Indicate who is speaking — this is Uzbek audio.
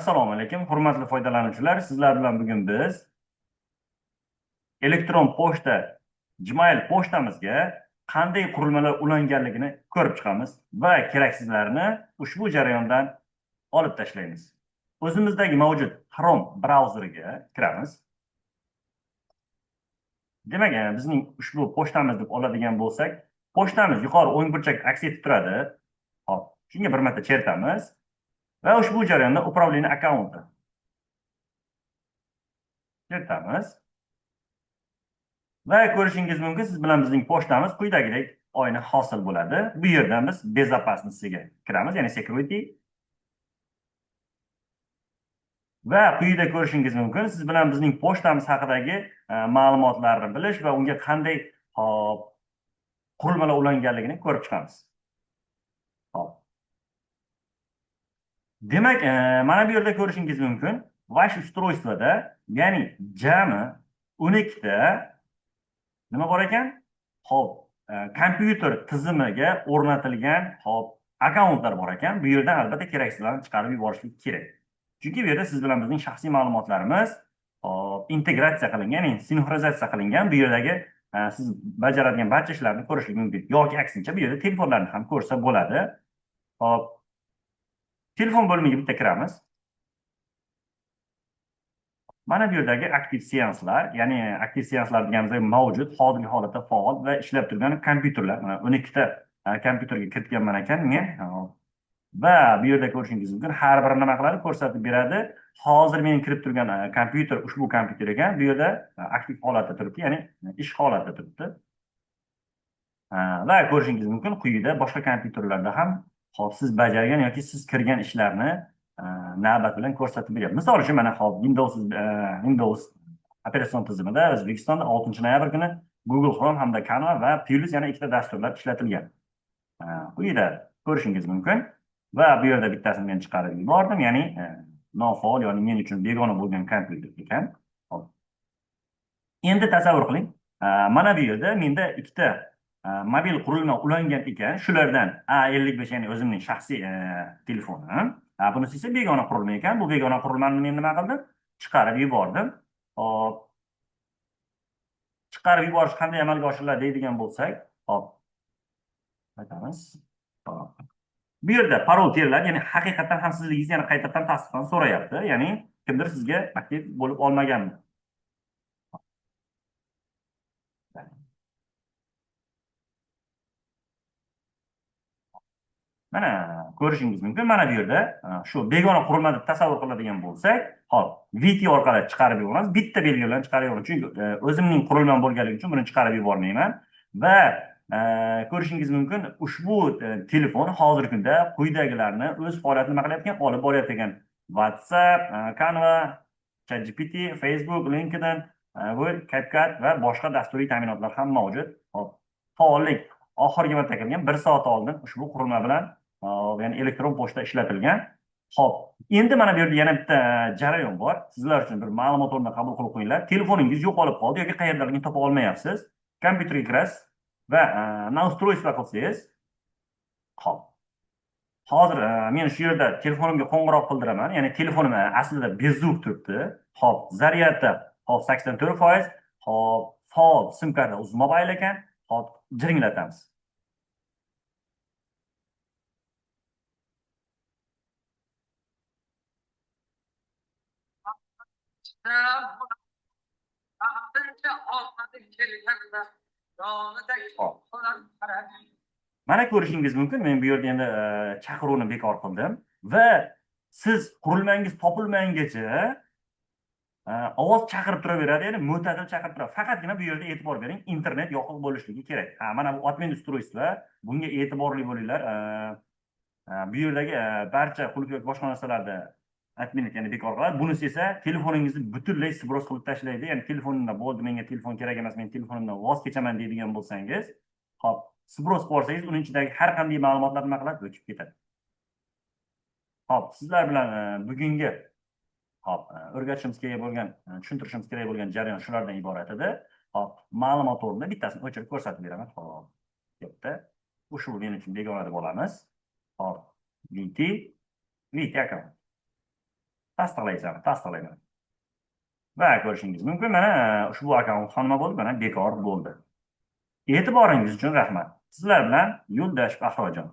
Speaker 1: Assalomu alaykum, hurmatli foydalanuvchilar. Sizlar bilan bugun biz elektron pochta Gmail pochtamizga qanday qurilmalar ulanganligini ko'rib chiqamiz va keraksizlarni ushbu jarayondan olib tashlaymiz. O'zimizdagi mavjud Chrome brauzeriga kiramiz. Demak, bizning ushbu pochtamiz deb oladigan bo'lsak, pochtamiz yuqori o'ng burchak aks etib turadi. Hop, shunga bir marta chertamiz va ushbu jarayonda управление akkaunti chertamiz. Va ko'rishingiz mumkin, siz bilan bizning pochtamiz quyidagidek oyna hosil bo'ladi. Bu yerdan biz безопасностьga kiramiz, ya'ni security. Va quyida ko'rishingiz mumkin, siz bilan bizning pochtamiz haqidagi ma'lumotlarni bilish va unga qanday qurilmalar ulanganligini ko'rib chiqamiz. Hop. Demak, mana bu yerda ko'rishingiz mumkin, vash устройствоda, ya'ni jami 12 ta nima bor ekan? Hop, kompyuter tizimiga o'rnatilgan akkauntlar bor ekan. Bu yerdan albatta keraksizlarni chiqarib yuborishlik kerak. Chunki bu yerda siz bilan bizning shaxsiy ma'lumotlarimiz integratsiya qilingan, ya'ni sinxronizatsiya qilingan. Bu yerdagi siz bajaradigan barcha ishlarni ko'rishlik mumkin. Yoki aksincha bu yerda telefonlarni ham ko'rsa bo'ladi. Hop. Telefon bo'limiga bitta kiramiz. Mana bu yerdagi aktiv seanslar, ya'ni aktiv seanslar deganimizda mavjud, hozirgi holatda faol va ishlab turgan kompyuterlar. Mana 12 ta kompyuterga kiritganman ekan men. Va bu yerda ko'rishingiz mumkin, har bir nima qiladi, ko'rsatib beradi. Hozir men kirib turgan kompyuter ushbu kompyuter ekan. Bu yerda aktiv holatda turibdi, ya'ni ish holatida turibdi. Va ko'rishingiz mumkin, quyida boshqa kompyuterlarda ham siz bajargan yoki siz kirgan ishlarni navbat bilan ko'rsatib beradi. Misol uchun mana hop Windows operatsion tizimida O'zbekistonda 6-noyabr kuni Google Chrome hamda Canva va Plus yana ikkita dasturlar ishlatilgan. Quyida ko'rishingiz mumkin va bu yerda bittasini men chiqarib yubordim, ya'ni nofaol, ya'ni men uchun begona bo'lgan kompyuter ekan. Hop. Endi tasavvur qiling, mana bu yerda menda ikkita mobil qurilma ulangan ekan. Shulardan A55, ya'ni o'zimning shaxsiy telefonim. Bunisi esa begona qurilma ekan. Bu begona qurilmani men nima qildim? Chiqarib yubordim. Hop. Chiqarib yuborish qanday amalga oshiriladi deydigan bo'lsak, hop. Aytamiz. Hop. Bu yerda parol teriladi, ya'ni haqiqatan ham sizligingizni yana qaytadan tasdiqdan so'rayapti. Ya'ni kimdir sizga aktiv bo'lib olmaganmi? Mana ko'rishingiz mumkin, mana bu yerda shu begona qurilma deb tasavvur qiladigan bo'lsak, hop, VT orqali chiqarib yuboramiz. Bitta belgi bilan chiqarib yuboraman. Chunki o'zimning qurilmam bo'lganligi uchun buni chiqarib yubormayman. Va ko'rishingiz mumkin, ushbu telefon hozirgi kunda quyidagilarni o'z faoliyatini nima qilyapti, olib boryapti ekan. WhatsApp, Canva, ChatGPT, Facebook, LinkedIn, Word, CapCut va boshqa dasturiy ta'minotlar ham mavjud. Hop, faollik oxirgi marta kelgan 1 soat oldin ushbu qurilma bilan, ya'ni elektron pochta ishlatilgan. Hop, endi mana bu yerda yana bitta jarayon bor. Sizlar uchun bir ma'lumot o'rnida qabul qilib qo'yinglar. Telefoningiz yo'qolib qoldi yoki qayerdaligini topa olmayapsiz. Kompyuterga kirasiz va настройство qilsangiz, hop. Hozir men shu yerda telefonimga qo'ng'iroq qildiraman. Ya'ni telefonim aslida bezuk turibdi. Hop, zaryadda hop 84%, hop, faol sim karta Uzmobile ekan. Hop, jiringlatamiz. Mana ko'rishingiz mumkin, men bu yerda endi chaqiruvni bekor qildim va siz qurilmangiz topilmaguncha ovoz chaqirib turaveradi, ya'ni mo'tadil chaqirib turadi. Faqatgina bu yerda e'tibor bering, internet yoqiq bo'lishligi kerak. Mana bu admin устройство, bunga e'tiborli bo'linglar. Bu yerdagi barcha qulf yoki boshqa narsalarda adminlik, ya'ni bekor qiladi. Bunisi esa telefoningizni butunlay sibros qilib tashlaydi. Ya'ni telefonimda bo'ldi, menga telefon kerak emas, men telefonimdan voz kechaman deydigan bo'lsangiz, hop, sibros qilsangiz, uning ichidagi har qanday ma'lumotlar nima qiladi, o'chib ketadi. Hop, sizlar bilan bugungi hop, o'rgatishimiz kerak bo'lgan, tushuntirishimiz kerak bo'lgan jarayon shulardan iborat edi. Hop, ma'lumot o'rnida bittasini o'chirib ko'rsatib beraman. Hop, bitta. Ushbu men uchun begona deb olamiz. Hop, VT account. Tasdiqlayman. Va ko'rishingiz mumkin. Mana ushbu akkaunt ham nima bo'ldi? Mana bekor bo'ldi. E'tiboringiz uchun rahmat. Sizlar bilan Yo'ldosh Bahrojon.